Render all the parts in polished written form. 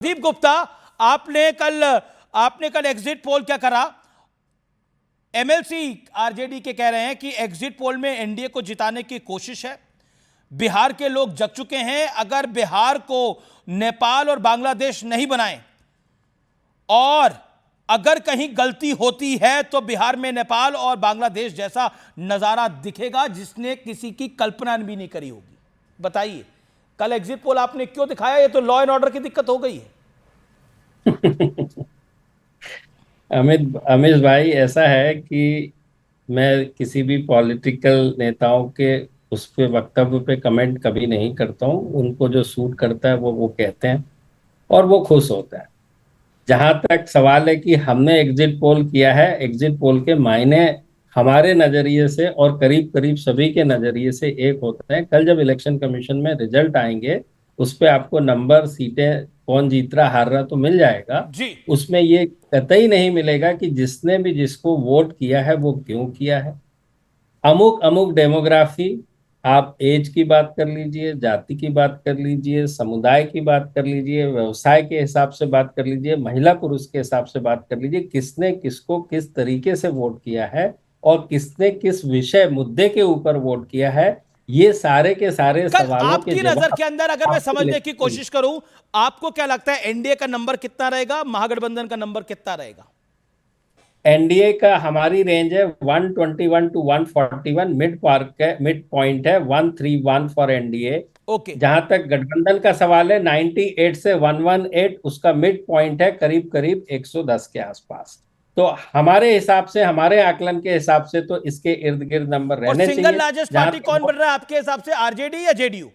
प्रदीप गुप्ता, आपने कल exit poll क्या करा? एमएलसी आरजेडी के कह रहे हैं कि एग्जिट पोल में एनडीए को जिताने की कोशिश है। बिहार के लोग जग चुके हैं। अगर बिहार को नेपाल और बांग्लादेश नहीं बनाए और अगर कहीं गलती होती है तो बिहार में नेपाल और बांग्लादेश जैसा नजारा दिखेगा जिसने किसी की कल्पना भी नहीं करी होगी। बताइए, कल एग्जिट पोल आपने क्यों दिखाया? ये तो लॉ एंड ऑर्डर की दिक्कत हो गई है। अमित भाई, ऐसा है कि मैं किसी भी पॉलिटिकल नेताओं के उस पे वक्तव्य पे कमेंट कभी नहीं करता हूँ। उनको जो सूट करता है वो कहते हैं और वो खुश होता है। जहां तक सवाल है कि हमने एग्जिट पोल किया है, एग्जिट पोल के मायने हमारे नजरिए से और करीब करीब सभी के नजरिए से एक होता है। कल जब इलेक्शन कमीशन में रिजल्ट आएंगे उस पे आपको नंबर, सीटें, कौन जीत रहा हार रहा तो मिल जाएगा। जी, उसमें ये कतई नहीं मिलेगा कि जिसने भी जिसको वोट किया है वो क्यों किया है। अमुक अमुक डेमोग्राफी, आप एज की बात कर लीजिए, जाति की बात कर लीजिए, समुदाय की बात कर लीजिए, व्यवसाय के हिसाब से बात कर लीजिए, महिला पुरुष के हिसाब से बात कर लीजिए, किसने किसको किस तरीके से वोट किया है और किसने किस विषय मुद्दे के ऊपर वोट किया है, ये सारे के सारे कल सवालों के आपकी नजर जवाब के अंदर अगर मैं आपको समझने की कोशिश करूं, आपको क्या लगता है एनडीए का नंबर कितना रहेगा, महागठबंधन का नंबर कितना रहेगा? एनडीए का हमारी रेंज है 121 टू 141, मिड पॉइंट है 131 फॉर एनडीए। ओके, जहां तक गठबंधन का सवाल है 98 से 118, उसका मिड पॉइंट है करीब करीब 110 के आसपास। तो हमारे हिसाब से, हमारे आकलन के हिसाब से तो इसके इर्द गिर्द नंबर और रहने सिंगल चाहिए। लार्जेस्ट जहां पार्टी कौन तक बन रहा है आपके हिसाब से, आरजेडी या JDU?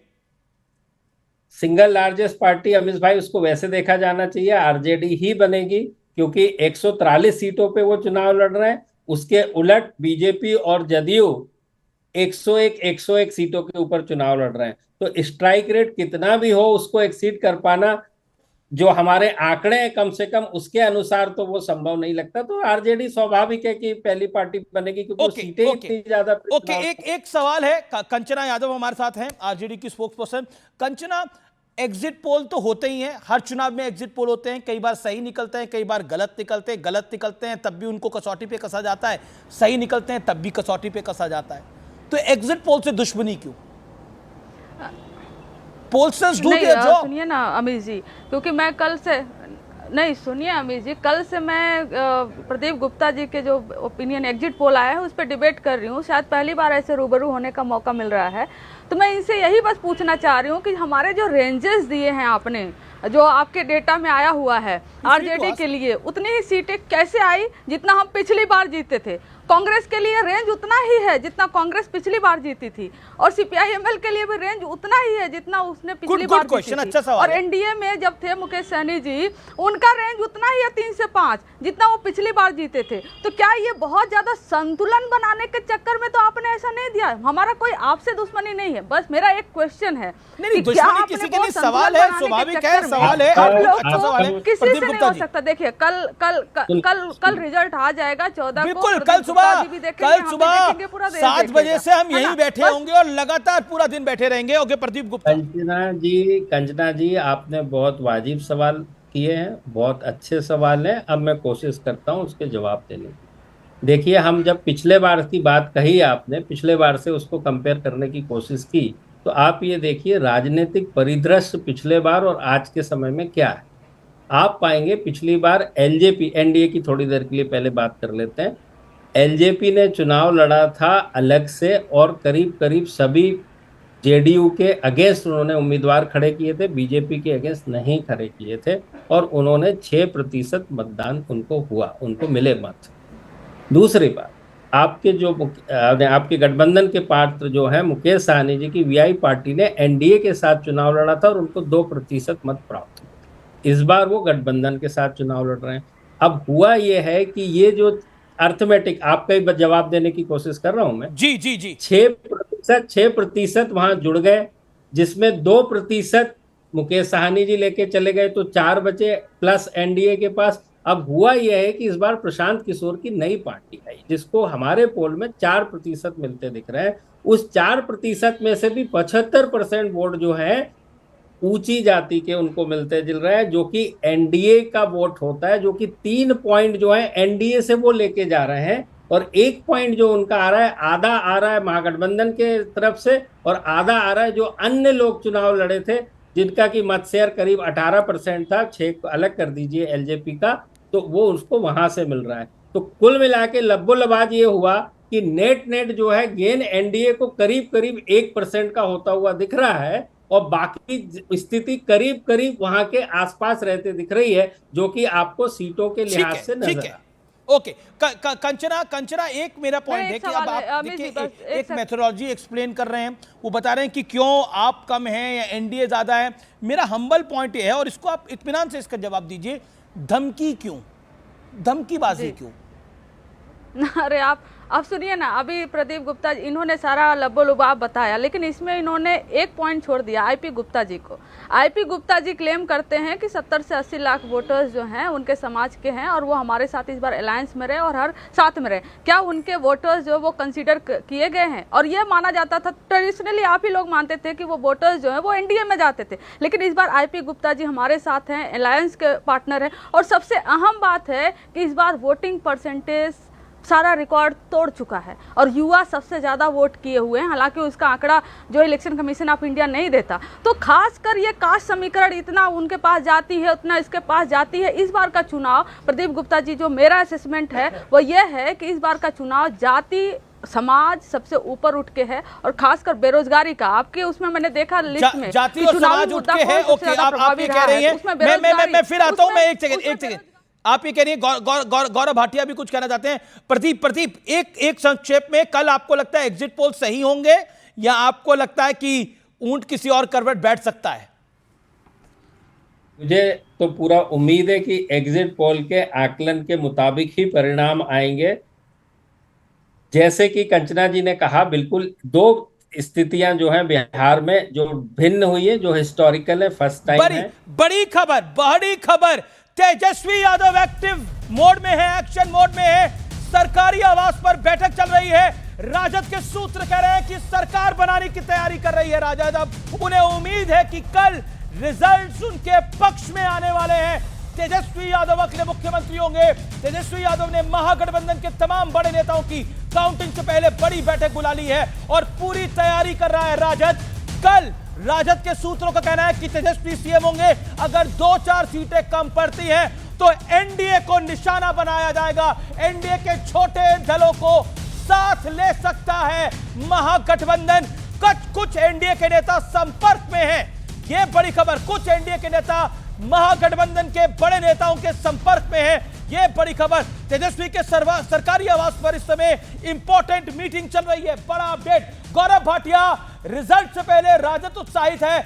Single largest party, Amit भाई, उसको वैसे देखा जाना चाहिए आरजेडी ही बनेगी, क्योंकि 143 सीटों पे वो चुनाव लड़ रहे हैं। उसके उलट बीजेपी और जदयू 101 सीटों के ऊपर चुनाव लड़ रहे हैं। तो स्ट्राइक रेट कितना भी हो उसको एक्सीड कर पाना, जो हमारे आंकड़े हैं कम से कम उसके अनुसार, तो वो संभव नहीं लगता। तो आरजेडी स्वाभाविक है कि पहली पार्टी बनेगी, क्योंकि वो ओके, सीटें ओके, इतनी ज्यादा ओके। एक एक सवाल है, कंचना यादव हमारे साथ हैं, आरजेडी की spokes person. Kanchana, exit poll तो होते ही हैं, हर चुनाव में एग्जिट पोल होते हैं। कई बार सही निकलते हैं, कई बार गलत निकलते हैं, तब भी उनको कसौटी पे कसा जाता है। सही निकलते हैं तब भी कसौटी पे कसा जाता है। तो एग्जिट पोल से दुश्मनी क्यों? Pollsters do their job. सुनिए ना अमित जी, क्योंकि मैं कल से नहीं, सुनिए अमित जी, कल से मैं प्रदीप गुप्ता जी के जो ओपिनियन एग्जिट पोल आया है उस पर डिबेट कर रही हूँ। शायद पहली बार ऐसे रूबरू होने का मौका मिल रहा है। तो मैं इनसे यही बस पूछना चाह रही हूँ कि हमारे जो रेंजेस दिए हैं आपने, जो आपके डेटा में आया हुआ है आरजेडी के लिए, उतनी ही सीटें कैसे आई जितना हम पिछली बार जीते थे? कांग्रेस के लिए रेंज उतना ही है जितना कांग्रेस पिछली बार जीती थी, और सीपीआईएमएल के लिए भी रेंज उतना ही है जितना उसने पिछली बार जीती थी। अच्छा सवाल और है। एनडीए में जब थे मुकेश सहनी जी, उनका रेंज उतना ही है 3 से 5 जितना वो पिछली बार जीते थे। तो क्या ये बहुत ज्यादा संतुलन बनाने के चक्कर में तो आपने ऐसा नहीं दिया? हमारा कोई आपसे दुश्मनी नहीं है, बस मेरा एक क्वेश्चन है नहीं, दुश्मनी किसी के लिए सवाल है, स्वाभाविक है, सवाल है, अच्छा सवाल है। किसी से नहीं हो सकता। देखिए, कल कल कल कल रिजल्ट आ जाएगा 14 को। बिल्कुल, कल सुबह 7 बजे से हम यहीं बैठे होंगे और लगातार पूरा दिन बैठे रहेंगे। ओके प्रदीप गुप्ता। कंचना जी, आपने बहुत वाजिब सवाल किए हैं, बहुत अच्छे सवाल हैं। अब मैं कोशिश करता हूं उसके जवाब देने की। देखिए, हम जब पिछले बार की बात कही, आपने पिछले बार से उसको कंपेयर करने की कोशिश की, तो आप ये देखिए राजनीतिक परिदृश्य पिछले बार और आज के समय में क्या है। आप पाएंगे पिछली बार एलजेपी, एनडीए की थोड़ी देर के लिए पहले बात कर लेते हैं। एलजेपी ने चुनाव लड़ा था अलग से और करीब करीब सभी जेडीयू के अगेंस्ट उन्होंने उम्मीदवार खड़े किए थे, बीजेपी के अगेंस्ट नहीं खड़े किए थे, और उन्होंने 6% मतदान उनको हुआ, उनको मिले मत। दूसरी बात, आपके जो आपके गठबंधन के पात्र जो है मुकेश सहनी जी की वीआई पार्टी ने एनडीए के साथ चुनाव लड़ा था और उनको 2% मत प्राप्त हुए। इस बार वो गठबंधन के साथ चुनाव लड़ रहे हैं। अब हुआ ये है कि ये जो अर्थमेटिक, आपका ही जवाब देने की कोशिश कर रहा हूं मैं। जी जी जी। 6% वहां जुड़ गए, जिसमें 2% मुकेश सहनी जी लेके चले गए, तो 4 बचे प्लस एनडीए के पास। अब हुआ यह है कि इस बार प्रशांत किशोर की नई पार्टी आई, जिसको हमारे पोल में 4% मिलते दिख रहे हैं। उस 4% में से भी 75% वोट जो है ऊंची जाति के उनको मिलते जुल रहे हैं, जो कि एनडीए का वोट होता है, जो कि 3 पॉइंट जो है एनडीए से वो लेके जा रहे हैं, और 1 पॉइंट जो उनका आ रहा है, आधा आ रहा है महागठबंधन के तरफ से और आधा आ रहा है जो अन्य लोग चुनाव लड़े थे, जिनका की मत शेयर करीब 18% था, 6 अलग कर दीजिए एलजेपी का, तो वो उसको वहां से मिल रहा है। तो कुल मिला के लब्बो लबाज ये हुआ कि नेट जो है गेन एनडीए को करीब करीब 1% का होता हुआ दिख रहा है, और बाकी स्थिति करीब करीब वहां के आसपास रहते दिख रही है, जो कि आपको सीटों के लिहाज से नजर आ। ओके कंचना एक मेरा पॉइंट है कि अब आप देखिए एक मेथोडोलॉजी एक्सप्लेन कर रहे हैं, वो बता रहे हैं कि क्यों आप कम हैं या एनडीए ज्यादा है। मेरा हम्बल पॉइंट ये है, और इसको आप इत्मीनान से इसका जवाब दीजिए, धमकी क्यों, धमकीबाजी क्यों? अरे आप सुनिए ना, अभी प्रदीप गुप्ता जी इन्होंने सारा लबोलुबाब बताया, लेकिन इसमें इन्होंने एक पॉइंट छोड़ दिया आईपी गुप्ता जी को। आईपी गुप्ता जी क्लेम करते हैं कि 70 से 80 लाख वोटर्स जो हैं उनके समाज के हैं, और वो हमारे साथ इस बार अलायंस में रहे और हर साथ में रहे। क्या उनके वोटर्स जो वो कंसीडर किए गए हैं? और ये माना जाता था ट्रेडिशनली, आप ही लोग मानते थे कि वो वोटर्स जो है वो एनडीए में जाते थे, लेकिन इस बार आईपी गुप्ता जी हमारे साथ हैं, अलायंस के पार्टनर हैं। और सबसे अहम बात है कि इस बार वोटिंग परसेंटेज सारा रिकॉर्ड तोड़ चुका है, और युवा सबसे ज्यादा वोट किए हुए हैं, हालांकि उसका आंकड़ा जो इलेक्शन कमीशन ऑफ इंडिया नहीं देता। तो खासकर ये कास्ट समीकरण इतना उनके पास जाती है, उतना इसके पास जाती है। इस बार का चुनाव प्रदीप गुप्ता जी, जो मेरा असेसमेंट है वो ये है कि इस बार का चुनाव जाति समाज सबसे ऊपर उठ के है, और खासकर बेरोजगारी का आपके उसमें मैंने देखा लिस्ट में जाति और समाज उठ के है। ओके, आप ये कह रही हैं, मैं फिर आता हूं, मैं एक सेकंड आप ये कह रही हैं, गौरव भाटिया भी कुछ कहना चाहते हैं। प्रदीप एक संक्षेप में, कल आपको लगता है एग्जिट पोल सही होंगे, या आपको लगता है कि ऊंट किसी और करवट बैठ सकता है? मुझे तो पूरा उम्मीद है कि एग्जिट पोल के आकलन के मुताबिक ही परिणाम आएंगे। जैसे कि कंचना जी ने कहा, बिल्कुल 2 स्थितियां जो हैं बिहार में जो भिन्न हुई है, जो हिस्टोरिकल है, फर्स्ट टाइम है। बड़ी खबर, तेजस्वी यादव एक्टिव मोड में है, एक्शन मोड में है। सरकारी आवास पर बैठक चल रही है। राजद के सूत्र कह रहे हैं कि सरकार बनाने की तैयारी कर रही है राजद। अब उन्हें उम्मीद है कि कल रिजल्ट्स उनके पक्ष में आने वाले हैं। तेजस्वी यादव अगले मुख्यमंत्री होंगे। तेजस्वी यादव ने महागठबंधन के तमाम बड़े नेताओं की काउंटिंग से पहले बड़ी बैठक बुला ली है और पूरी तैयारी कर रहा है राजद। कल राजद के सूत्रों का कहना है कि तेजस्वी सीएम होंगे। अगर 2-4 सीटें कम पड़ती हैं तो एनडीए को निशाना बनाया जाएगा। एनडीए के छोटे दलों को साथ ले सकता है महागठबंधन। कुछ एनडीए के नेता संपर्क में हैं, यह बड़ी खबर। कुछ एनडीए के नेता महागठबंधन के बड़े नेताओं के संपर्क में हैं, यह बड़ी खबर। तेजस्वी के सरकारी आवास पर इस समय इंपॉर्टेंट मीटिंग चल रही है। बड़ा अपडेट, गौरव भाटिया, रिजल्ट से पहले राजद उत्साहित है।